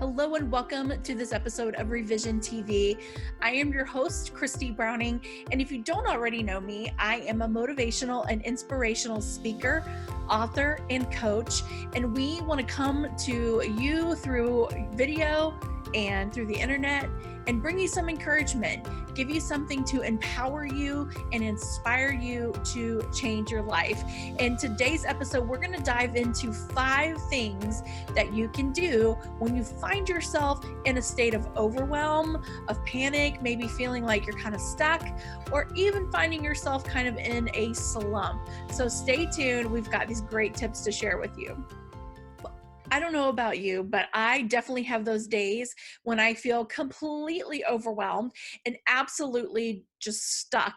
Hello and welcome to this episode of Revision TV. I am your host, Christy Browning, and if you don't already know me, I am a motivational and inspirational speaker, author, and coach, and we want to come to you through video and through the internet and bring you some encouragement, give you something to empower you and inspire you to change your life. In today's episode, we're going to dive into 5 things that you can do when you find yourself in a state of overwhelm, of panic, maybe feeling like you're kind of stuck, or even finding yourself kind of in a slump. So stay tuned. We've got these great tips to share with you. I don't know about you, but I definitely have those days when I feel completely overwhelmed and absolutely just stuck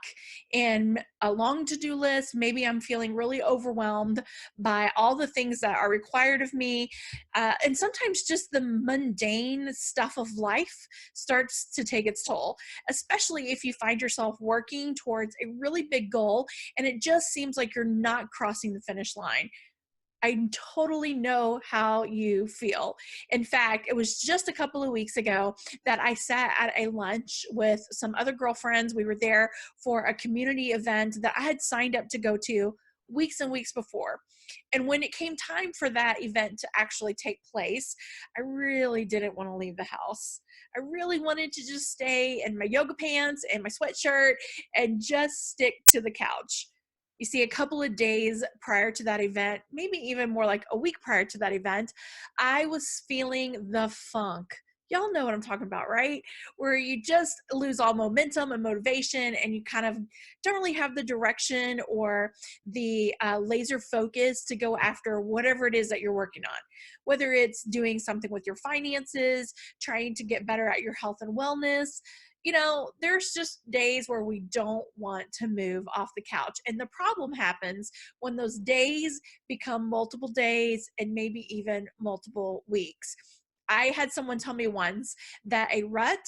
in a long to-do list. Maybe I'm feeling really overwhelmed by all the things that are required of me. And sometimes just the mundane stuff of life starts to take its toll, especially if you find yourself working towards a really big goal and it just seems like you're not crossing the finish line. I totally know how you feel. In fact, it was just a couple of weeks ago that I sat at a lunch with some other girlfriends. We were there for a community event that I had signed up to go to weeks and weeks before. And when it came time for that event to actually take place, I really didn't want to leave the house. I really wanted to just stay in my yoga pants and my sweatshirt and just stick to the couch. You see, a couple of days prior to that event, maybe even more like a week prior to that event, I was feeling the funk. Y'all know what I'm talking about, right? Where you just lose all momentum and motivation and you kind of don't really have the direction or the laser focus to go after whatever it is that you're working on. Whether it's doing something with your finances, trying to get better at your health and wellness, there's just days where we don't want to move off the couch. And the problem happens when those days become multiple days and maybe even multiple weeks. I had someone tell me once that a rut,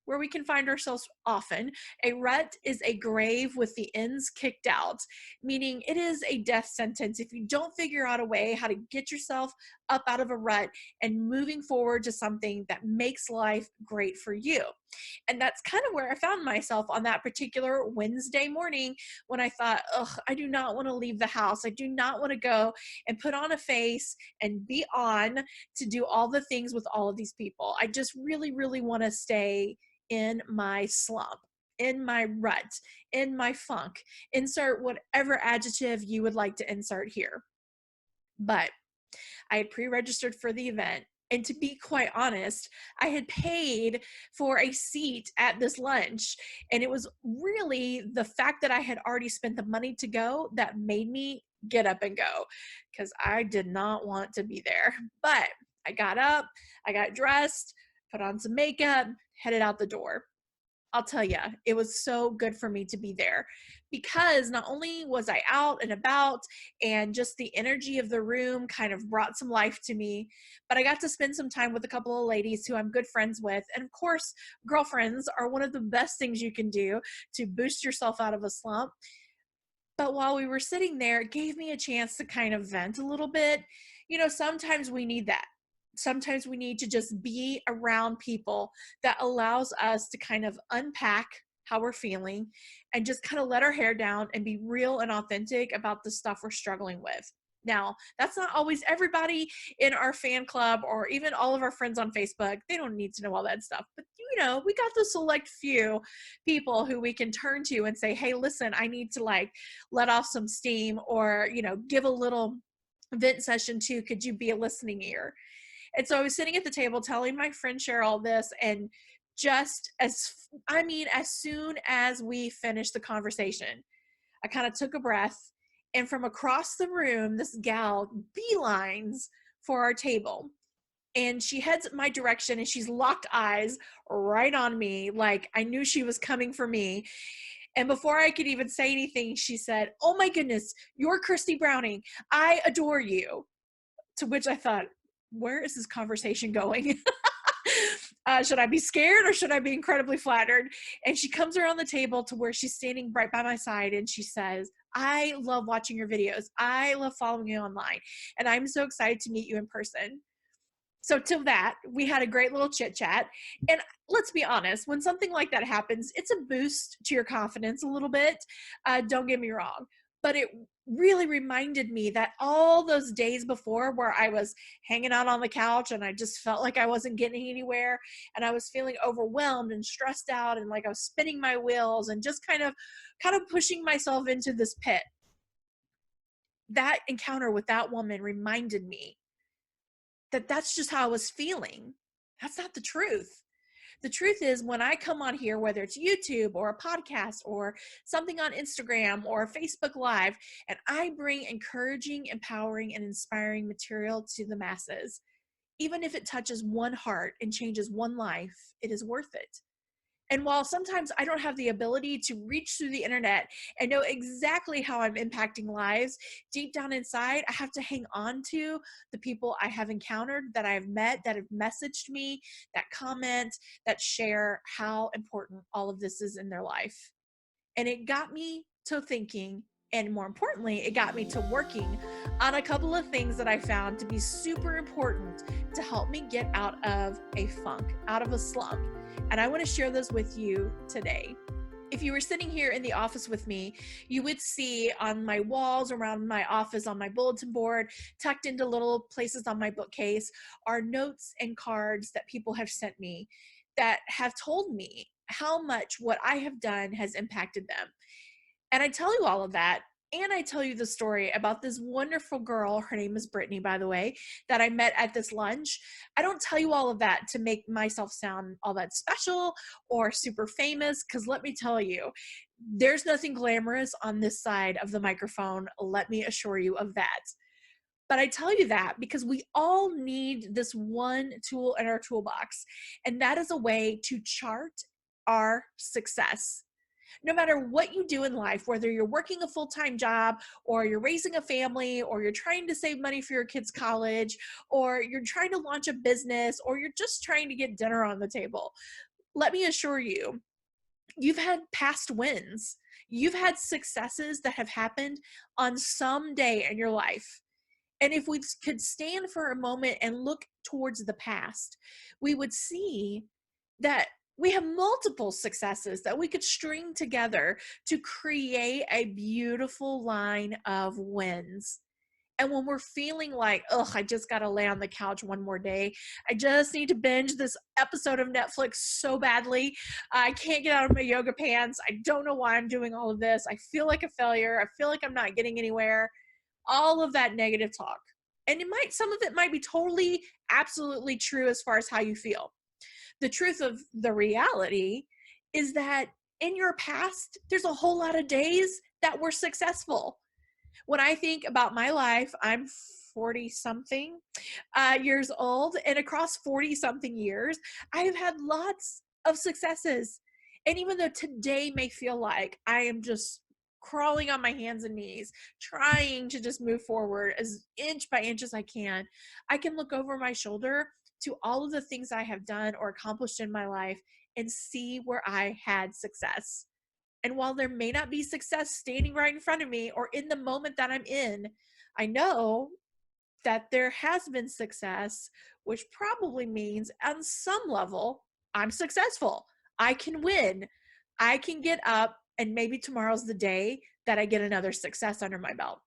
where we can find ourselves often, a rut is a grave with the ends kicked out, meaning it is a death sentence if you don't figure out a way how to get yourself up out of a rut and moving forward to something that makes life great for you. And that's kind of where I found myself on that particular Wednesday morning when I thought, I do not want to leave the house. I do not want to go and put on a face and be on to do all the things with all of these people. I just really, really want to stay in my slump, in my rut, in my funk. Insert whatever adjective you would like to insert here. But I had pre-registered for the event. And to be quite honest, I had paid for a seat at this lunch. And it was really the fact that I had already spent the money to go that made me get up and go, because I did not want to be there. But I got up, I got dressed, put on some makeup, headed out the door. I'll tell you, it was so good for me to be there because not only was I out and about and just the energy of the room kind of brought some life to me, but I got to spend some time with a couple of ladies who I'm good friends with. And of course, girlfriends are one of the best things you can do to boost yourself out of a slump. But while we were sitting there, it gave me a chance to kind of vent a little bit. Sometimes we need that. Sometimes we need to just be around people that allows us to kind of unpack how we're feeling and just kind of let our hair down and be real and authentic about the stuff we're struggling with. Now, that's not always everybody in our fan club or even all of our friends on Facebook. They don't need to know all that stuff. But, we got the select few people who we can turn to and say, hey, listen, I need to let off some steam or, give a little vent session too. Could you be a listening ear? And so I was sitting at the table telling my friend Cheryl this, and as soon as we finished the conversation, I kind of took a breath, and from across the room, this gal beelines for our table. And she heads my direction and she's locked eyes right on me, like I knew she was coming for me. And before I could even say anything, she said, "Oh my goodness, you're Christy Browning. I adore you." To which I thought, where is this conversation going? Should I be scared or should I be incredibly flattered? And she comes around the table to where she's standing right by my side and she says, "I love watching your videos. I love following you online. And I'm so excited to meet you in person." So till that, we had a great little chit chat. And let's be honest, when something like that happens, it's a boost to your confidence a little bit. Don't get me wrong. But it really reminded me that all those days before where I was hanging out on the couch and I just felt like I wasn't getting anywhere and I was feeling overwhelmed and stressed out and like I was spinning my wheels and just kind of pushing myself into this pit. That encounter with that woman reminded me that that's just how I was feeling. That's not the truth. The truth is, when I come on here, whether it's YouTube or a podcast or something on Instagram or Facebook Live, and I bring encouraging, empowering, and inspiring material to the masses, even if it touches one heart and changes one life, it is worth it. And while sometimes I don't have the ability to reach through the internet and know exactly how I'm impacting lives, deep down inside, I have to hang on to the people I have encountered, that I've met, that have messaged me, that comment, that share how important all of this is in their life. And it got me to thinking, and more importantly, it got me to working on a couple of things that I found to be super important to help me get out of a funk, out of a slump. And I want to share those with you today. If you were sitting here in the office with me, you would see on my walls around my office, on my bulletin board, tucked into little places on my bookcase, are notes and cards that people have sent me that have told me how much what I have done has impacted them. And I tell you all of that. And I tell you the story about this wonderful girl. Her name is Brittany, by the way, that I met at this lunch. I don't tell you all of that to make myself sound all that special or super famous, because let me tell you, there's nothing glamorous on this side of the microphone. Let me assure you of that. But I tell you that because we all need this one tool in our toolbox, and that is a way to chart our success. No matter what you do in life, whether you're working a full-time job or you're raising a family or you're trying to save money for your kids' college or you're trying to launch a business or you're just trying to get dinner on the table, let me assure you, you've had past wins. You've had successes that have happened on some day in your life. And if we could stand for a moment and look towards the past, we would see that we have multiple successes that we could string together to create a beautiful line of wins. And when we're feeling like, oh, I just got to lay on the couch one more day, I just need to binge this episode of Netflix so badly, I can't get out of my yoga pants, I don't know why I'm doing all of this, I feel like a failure, I feel like I'm not getting anywhere, all of that negative talk. And some of it might be totally, absolutely true as far as how you feel. The truth of the reality is that in your past, there's a whole lot of days that were successful. When I think about my life, I'm 40 something years old, and across 40 something years, I have had lots of successes. And even though today may feel like I am just crawling on my hands and knees, trying to just move forward as inch by inch as I can look over my shoulder to all of the things I have done or accomplished in my life and see where I had success. And while there may not be success standing right in front of me or in the moment that I'm in, I know that there has been success, which probably means on some level, I'm successful. I can win. I can get up, and maybe tomorrow's the day that I get another success under my belt.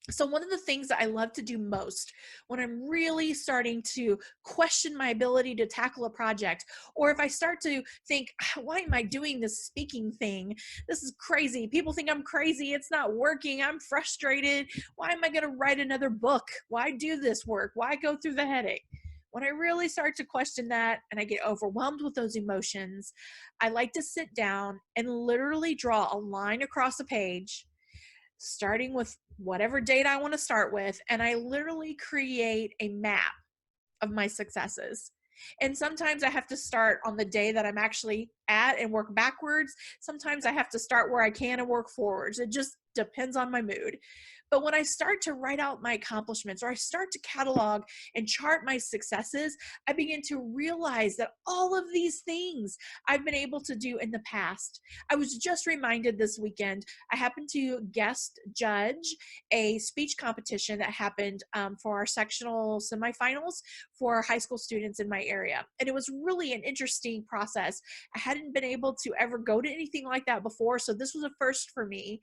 So one of the things that I love to do most when I'm really starting to question my ability to tackle a project, or if I start to think, why am I doing this speaking thing? This is crazy. People think I'm crazy. It's not working. I'm frustrated. Why am I going to write another book? Why do this work? Why go through the headache? When I really start to question that and I get overwhelmed with those emotions, I like to sit down and literally draw a line across a page, starting with whatever date I want to start with, and I literally create a map of my successes. And sometimes I have to start on the day that I'm actually at and work backwards. Sometimes I have to start where I can and work forwards. It just depends on my mood. But when I start to write out my accomplishments, or I start to catalog and chart my successes, I begin to realize that all of these things I've been able to do in the past. I was just reminded this weekend, I happened to guest judge a speech competition that happened for our sectional semifinals for high school students in my area. And it was really an interesting process. I hadn't been able to ever go to anything like that before, so this was a first for me.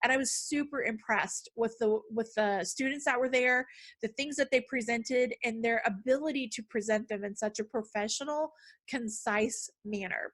And I was super impressed with the students that were there, the things that they presented, and their ability to present them in such a professional, concise manner.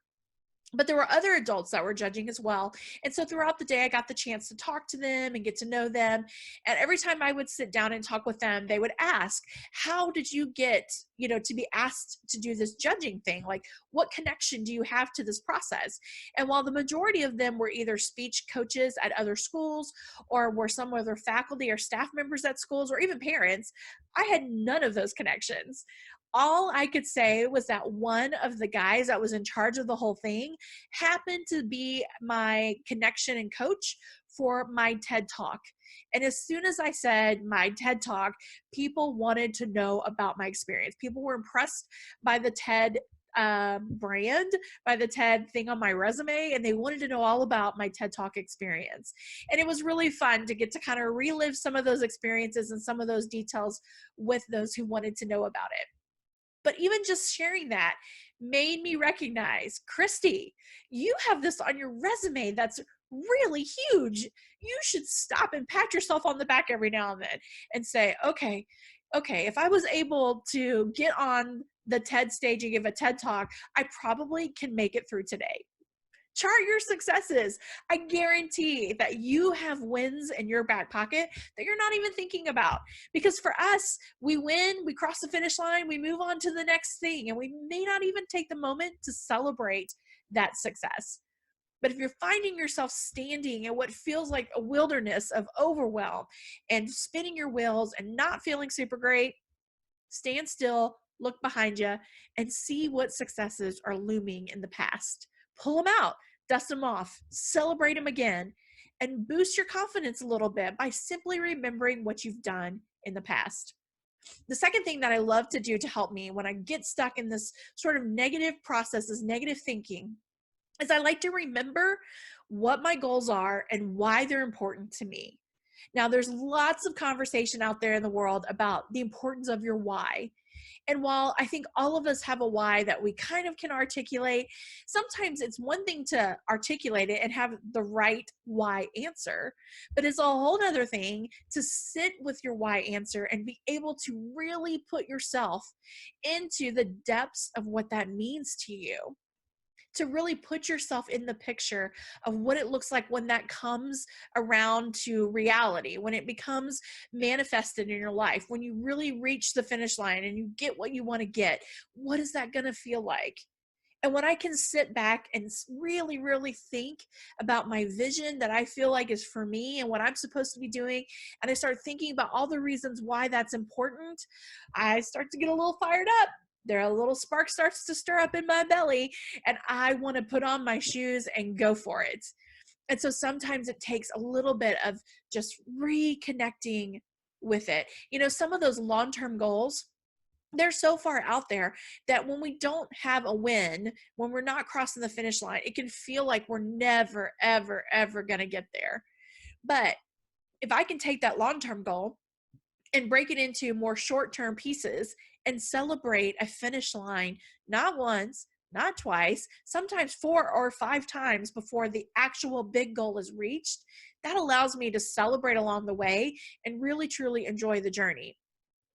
But there were other adults that were judging as well. And so throughout the day, I got the chance to talk to them and get to know them. And every time I would sit down and talk with them, they would ask, how did you get, to be asked to do this judging thing? Like, what connection do you have to this process? And while the majority of them were either speech coaches at other schools, or were some other faculty or staff members at schools, or even parents, I had none of those connections. All I could say was that one of the guys that was in charge of the whole thing happened to be my connection and coach for my TED Talk. And as soon as I said my TED Talk, people wanted to know about my experience. People were impressed by the TED brand, by the TED thing on my resume, and they wanted to know all about my TED Talk experience. And it was really fun to get to kind of relive some of those experiences and some of those details with those who wanted to know about it. But even just sharing that made me recognize, Christy, you have this on your resume that's really huge. You should stop and pat yourself on the back every now and then and say, okay, if I was able to get on the TED stage and give a TED Talk, I probably can make it through today. Chart your successes. I guarantee that you have wins in your back pocket that you're not even thinking about. Because for us, we win, we cross the finish line, we move on to the next thing, and we may not even take the moment to celebrate that success. But if you're finding yourself standing in what feels like a wilderness of overwhelm and spinning your wheels and not feeling super great, stand still, look behind you, and see what successes are looming in the past. Pull them out, dust them off, celebrate them again, and boost your confidence a little bit by simply remembering what you've done in the past. The second thing that I love to do to help me when I get stuck in this sort of negative process, this negative thinking, is I like to remember what my goals are and why they're important to me. Now, there's lots of conversation out there in the world about the importance of your why. And while I think all of us have a why that we kind of can articulate, sometimes it's one thing to articulate it and have the right why answer, but it's a whole other thing to sit with your why answer and be able to really put yourself into the depths of what that means to you, to really put yourself in the picture of what it looks like when that comes around to reality, when it becomes manifested in your life, when you really reach the finish line and you get what you want to get. What is that going to feel like? And when I can sit back and really, really think about my vision that I feel like is for me and what I'm supposed to be doing, and I start thinking about all the reasons why that's important, I start to get a little fired up. There, a little spark starts to stir up in my belly, and I want to put on my shoes and go for it. And so sometimes it takes a little bit of just reconnecting with it. Some of those long-term goals, they're so far out there that when we don't have a win, when we're not crossing the finish line, it can feel like we're never, ever, ever going to get there. But if I can take that long-term goal and break it into more short-term pieces and celebrate a finish line, not once, not twice, sometimes 4 or 5 times before the actual big goal is reached, that allows me to celebrate along the way and really, truly enjoy the journey.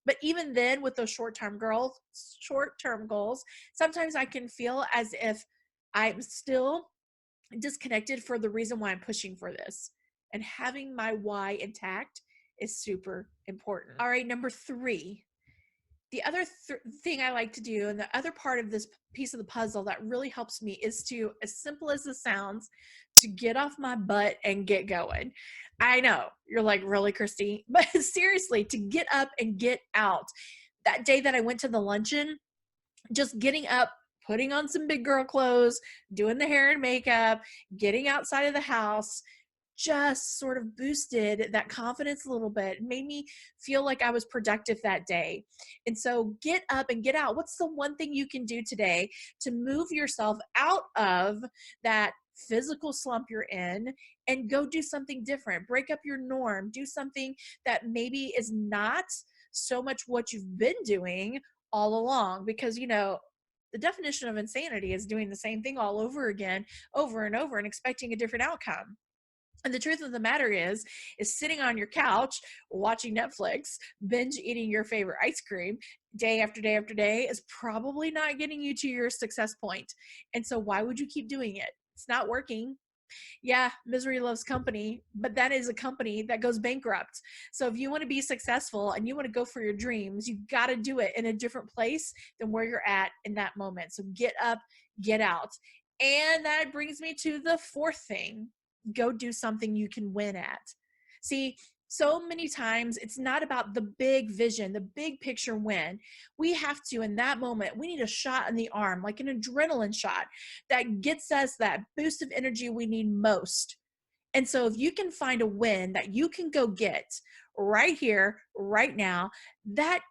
But even then, with those short-term goals, sometimes I can feel as if I'm still disconnected for the reason why I'm pushing for this. And having my why intact is super important. All right, number 3. The other thing I like to do, and the other part of this piece of the puzzle that really helps me, is to, as simple as it sounds, to get off my butt and get going. I know you're like, really, Christy? But seriously, to get up and get out. That day that I went to the luncheon, just getting up, putting on some big girl clothes, doing the hair and makeup, getting outside of the house, just sort of boosted that confidence a little bit, made me feel like I was productive that day. And so get up and get out. What's the one thing you can do today to move yourself out of that physical slump you're in and go do something different? Break up your norm, do something that maybe is not so much what you've been doing all along, because the definition of insanity is doing the same thing all over again, over and over, and expecting a different outcome. And the truth of the matter is sitting on your couch, watching Netflix, binge eating your favorite ice cream day after day after day is probably not getting you to your success point. And so why would you keep doing it? It's not working. Yeah, misery loves company, but that is a company that goes bankrupt. So if you want to be successful and you want to go for your dreams, you got to do it in a different place than where you're at in that moment. So get up, get out. And that brings me to the fourth thing: go do something you can win at. See, so many times it's not about the big vision, the big picture win. We have to, in that moment, we need a shot in the arm, like an adrenaline shot that gets us that boost of energy we need most. And so if you can find a win that you can go get right here, right now, that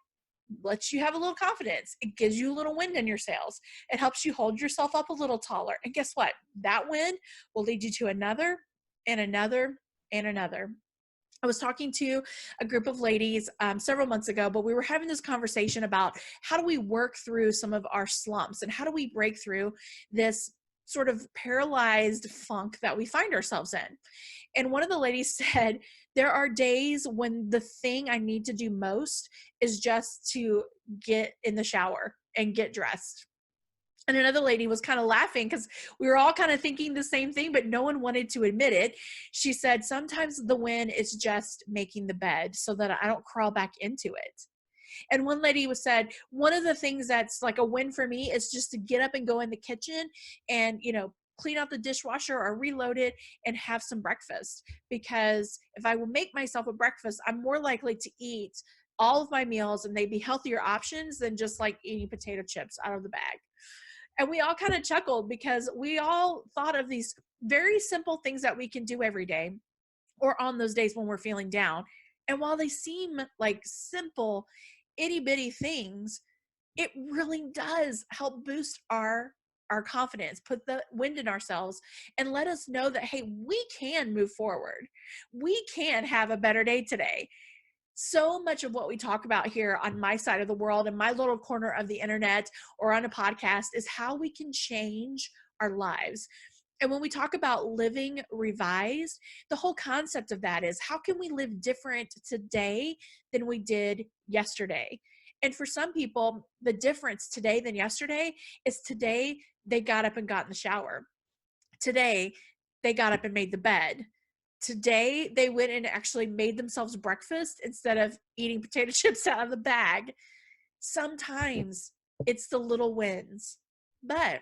lets you have a little confidence. It gives you a little wind in your sails. It helps you hold yourself up a little taller. And guess what? That win will lead you to another and another and another. I was talking to a group of ladies several months ago, but we were having this conversation about how do we work through some of our slumps and how do we break through this sort of paralyzed funk that we find ourselves in. And one of the ladies said, there are days when the thing I need to do most is just to get in the shower and get dressed. And another lady was kind of laughing because we were all kind of thinking the same thing, but no one wanted to admit it. She said, sometimes the win is just making the bed so that I don't crawl back into it. And one lady was said, one of the things that's like a win for me is just to get up and go in the kitchen and, clean out the dishwasher or reload it and have some breakfast. Because if I will make myself a breakfast, I'm more likely to eat all of my meals and they'd be healthier options than just like eating potato chips out of the bag. And we all kind of chuckled because we all thought of these very simple things that we can do every day or on those days when we're feeling down. And while they seem like simple, itty bitty things, it really does help boost our confidence, put the wind in ourselves, and let us know that, hey, we can move forward. We can have a better day today. So much of what we talk about here on my side of the world and my little corner of the internet or on a podcast is how we can change our lives. And when we talk about living revised, the whole concept of that is how can we live different today than we did yesterday? And for some people, the difference today than yesterday is today they got up and got in the shower. Today they got up and made the bed. Today they went and actually made themselves breakfast instead of eating potato chips out of the bag. Sometimes it's the little wins, but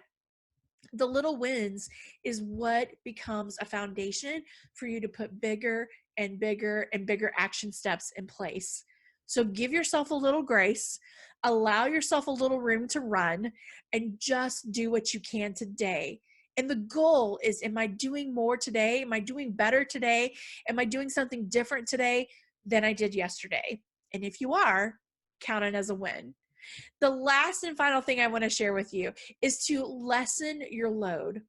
the little wins is what becomes a foundation for you to put bigger and bigger and bigger action steps in place. So give yourself a little grace, allow yourself a little room to run, and just do what you can today. And the goal is, am I doing more today? Am I doing better today? Am I doing something different today than I did yesterday? And if you are, count it as a win. The last and final thing I want to share with you is to lessen your load.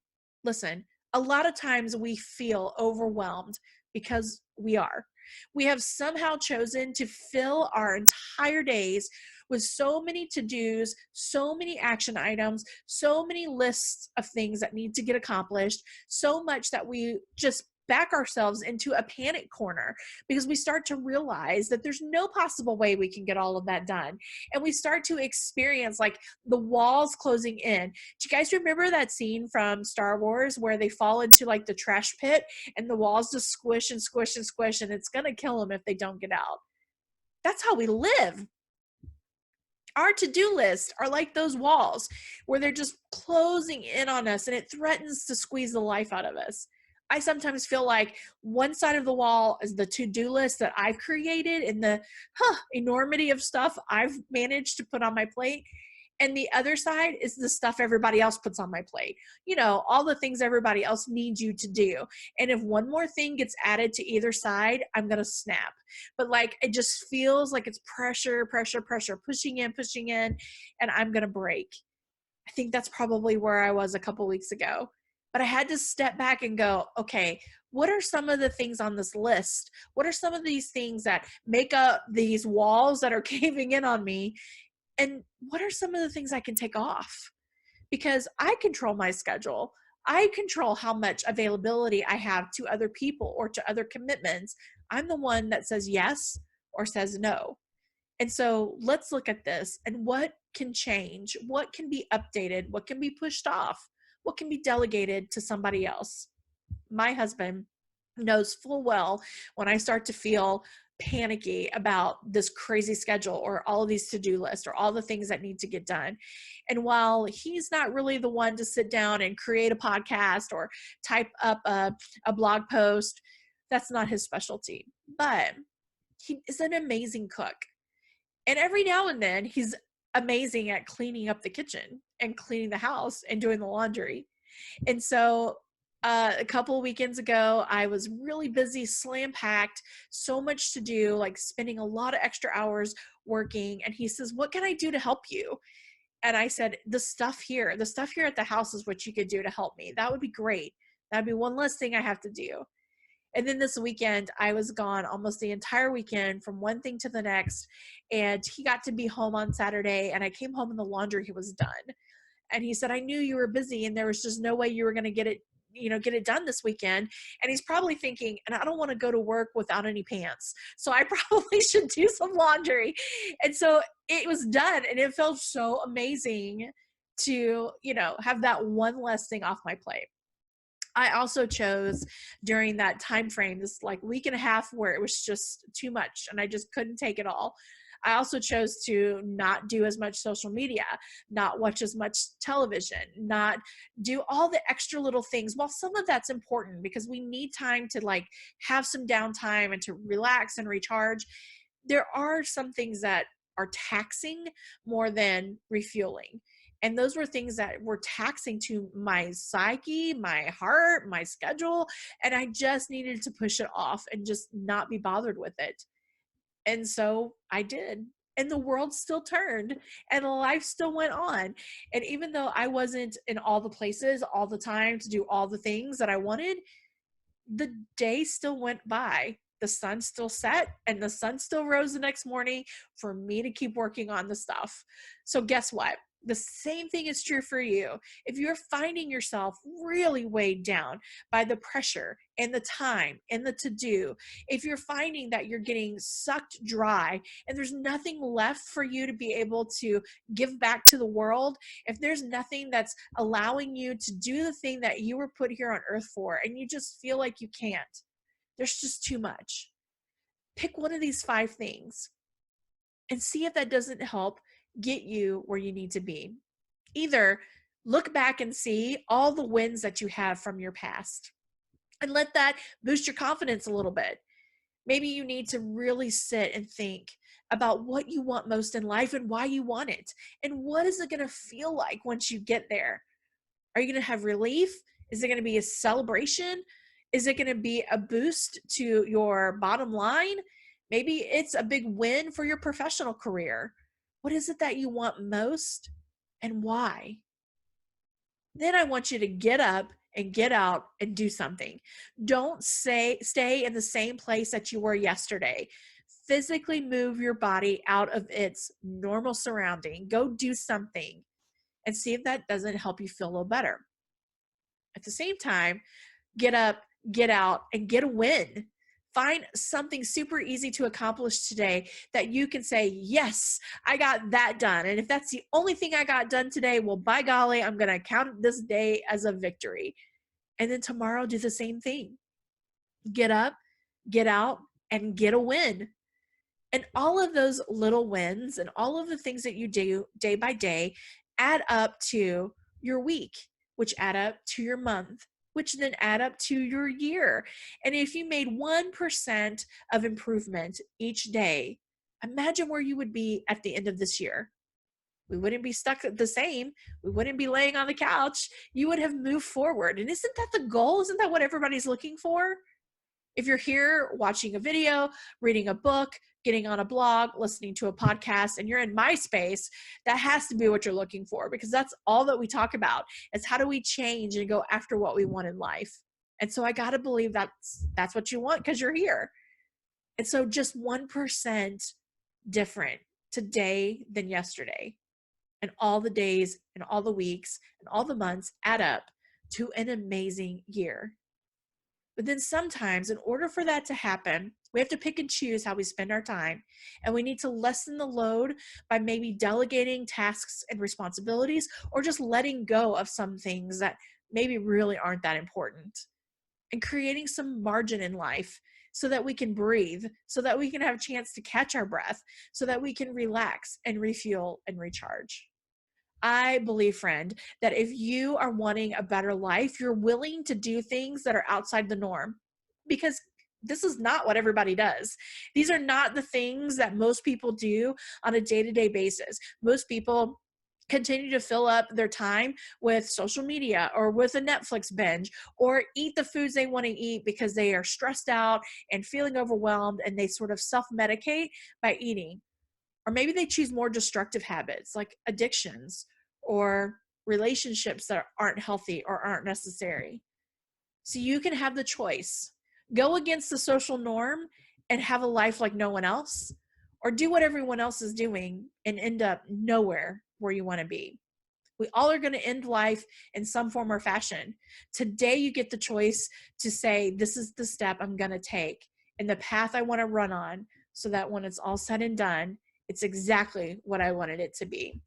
Listen, a lot of times we feel overwhelmed because we are. We have somehow chosen to fill our entire days with so many to-dos, so many action items, so many lists of things that need to get accomplished, so much that we just back ourselves into a panic corner because we start to realize that there's no possible way we can get all of that done. And we start to experience like the walls closing in. Do you guys remember that scene from Star Wars where they fall into like the trash pit and the walls just squish and squish and squish and it's going to kill them if they don't get out? That's how we live. Our to-do lists are like those walls where they're just closing in on us and it threatens to squeeze the life out of us. I sometimes feel like one side of the wall is the to-do list that I've created and the enormity of stuff I've managed to put on my plate. And the other side is the stuff everybody else puts on my plate. All the things everybody else needs you to do. And if one more thing gets added to either side, I'm going to snap. But like, it just feels like it's pressure, pressure, pressure, pushing in, and I'm going to break. I think that's probably where I was a couple weeks ago. But I had to step back and go, okay, what are some of the things on this list? What are some of these things that make up these walls that are caving in on me? And what are some of the things I can take off? Because I control my schedule. I control how much availability I have to other people or to other commitments. I'm the one that says yes or says no. And so let's look at this and what can change, what can be updated, what can be pushed off, what can be delegated to somebody else. My husband knows full well when I start to feel panicky about this crazy schedule or all of these to-do lists or all the things that need to get done. And while he's not really the one to sit down and create a podcast or type up a blog post, that's not his specialty. But he is an amazing cook. And every now and then he's amazing at cleaning up the kitchen and cleaning the house and doing the laundry. And so a couple of weekends ago, I was really busy, slam packed, so much to do, like spending a lot of extra hours working. And he says, "What can I do to help you?" And I said, the stuff here at the house is what you could do to help me. That would be great. That'd be one less thing I have to do. And then this weekend, I was gone almost the entire weekend from one thing to the next. And he got to be home on Saturday, and I came home and the laundry was done. And he said, "I knew you were busy and there was just no way you were going to get it done this weekend." And he's probably thinking, and I don't want to go to work without any pants, so I probably should do some laundry. And so it was done, and it felt so amazing to, have that one less thing off my plate. I also chose during that time frame, this like week and a half where it was just too much and I just couldn't take it all. I also chose to not do as much social media, not watch as much television, not do all the extra little things. While some of that's important because we need time to like have some downtime and to relax and recharge, there are some things that are taxing more than refueling. And those were things that were taxing to my psyche, my heart, my schedule. And I just needed to push it off and just not be bothered with it. And so I did. And the world still turned and life still went on. And even though I wasn't in all the places all the time to do all the things that I wanted, the day still went by. The sun still set and the sun still rose the next morning for me to keep working on the stuff. So guess what? The same thing is true for you. If you're finding yourself really weighed down by the pressure and the time and the to-do, if you're finding that you're getting sucked dry and there's nothing left for you to be able to give back to the world, if there's nothing that's allowing you to do the thing that you were put here on earth for and you just feel like you can't, there's just too much. Pick one of these 5 things and see if that doesn't help get you where you need to be. Either look back and see all the wins that you have from your past and let that boost your confidence a little bit. Maybe you need to really sit and think about what you want most in life and why you want it. And what is it going to feel like once you get there? Are you going to have relief? Is it going to be a celebration? Is it going to be a boost to your bottom line? Maybe it's a big win for your professional career. What is it that you want most and why? Then I want you to get up and get out and do something. Don't stay in the same place that you were yesterday. Physically move your body out of its normal surrounding. Go do something and see if that doesn't help you feel a little better. At the same time, get up, get out, and get a win. Find something super easy to accomplish today that you can say, yes, I got that done. And if that's the only thing I got done today, well, by golly, I'm going to count this day as a victory. And then tomorrow, do the same thing. Get up, get out, and get a win. And all of those little wins and all of the things that you do day by day add up to your week, which add up to your month, which then add up to your year. And if you made 1% of improvement each day, imagine where you would be at the end of this year. We wouldn't be stuck the same. We wouldn't be laying on the couch. You would have moved forward. And isn't that the goal? Isn't that what everybody's looking for? If you're here watching a video, reading a book, getting on a blog, listening to a podcast, and you're in my space, that has to be what you're looking for, because that's all that we talk about is how do we change and go after what we want in life. And so I got to believe that's what you want, because you're here. And so just 1% different today than yesterday, and all the days and all the weeks and all the months add up to an amazing year. But then sometimes, in order for that to happen, we have to pick and choose how we spend our time. And we need to lessen the load by maybe delegating tasks and responsibilities, or just letting go of some things that maybe really aren't that important. And creating some margin in life so that we can breathe, so that we can have a chance to catch our breath, so that we can relax and refuel and recharge. I believe, friend, that if you are wanting a better life, you're willing to do things that are outside the norm, because this is not what everybody does. These are not the things that most people do on a day-to-day basis. Most people continue to fill up their time with social media or with a Netflix binge, or eat the foods they want to eat because they are stressed out and feeling overwhelmed, and they sort of self-medicate by eating. Or maybe they choose more destructive habits like addictions or relationships that aren't healthy or aren't necessary. So you can have the choice. Go against the social norm and have a life like no one else, or do what everyone else is doing and end up nowhere where you want to be. We all are going to end life in some form or fashion. Today, you get the choice to say, this is the step I'm going to take and the path I want to run on, so that when it's all said and done, it's exactly what I wanted it to be.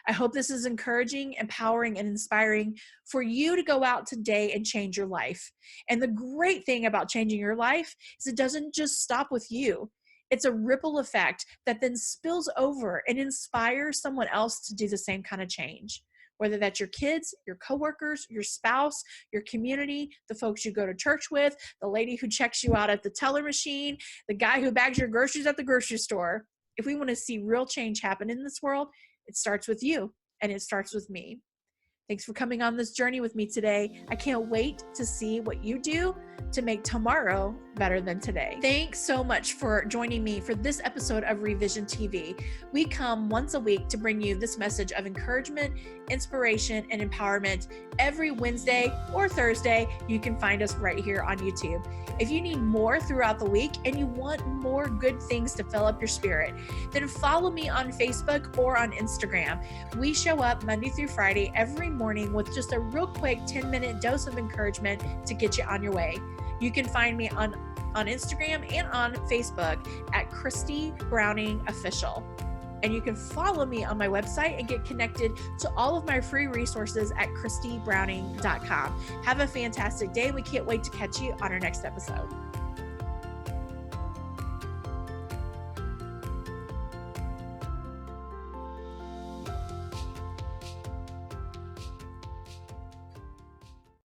I hope this is encouraging, empowering, and inspiring for you to go out today and change your life. And the great thing about changing your life is it doesn't just stop with you. It's a ripple effect that then spills over and inspires someone else to do the same kind of change. Whether that's your kids, your coworkers, your spouse, your community, the folks you go to church with, the lady who checks you out at the teller machine, the guy who bags your groceries at the grocery store. If we want to see real change happen in this world, it starts with you, and it starts with me. Thanks for coming on this journey with me today. I can't wait to see what you do to make tomorrow better than today. Thanks so much for joining me for this episode of Revision TV. We come once a week to bring you this message of encouragement, inspiration, and empowerment every Wednesday or Thursday. You can find us right here on YouTube. If you need more throughout the week and you want more good things to fill up your spirit, then follow me on Facebook or on Instagram. We show up Monday through Friday every morning with just a real quick 10-minute dose of encouragement to get you on your way. You can find me on Instagram and on Facebook at Christy Browning Official. And you can follow me on my website and get connected to all of my free resources at christybrowning.com. Have a fantastic day. We can't wait to catch you on our next episode.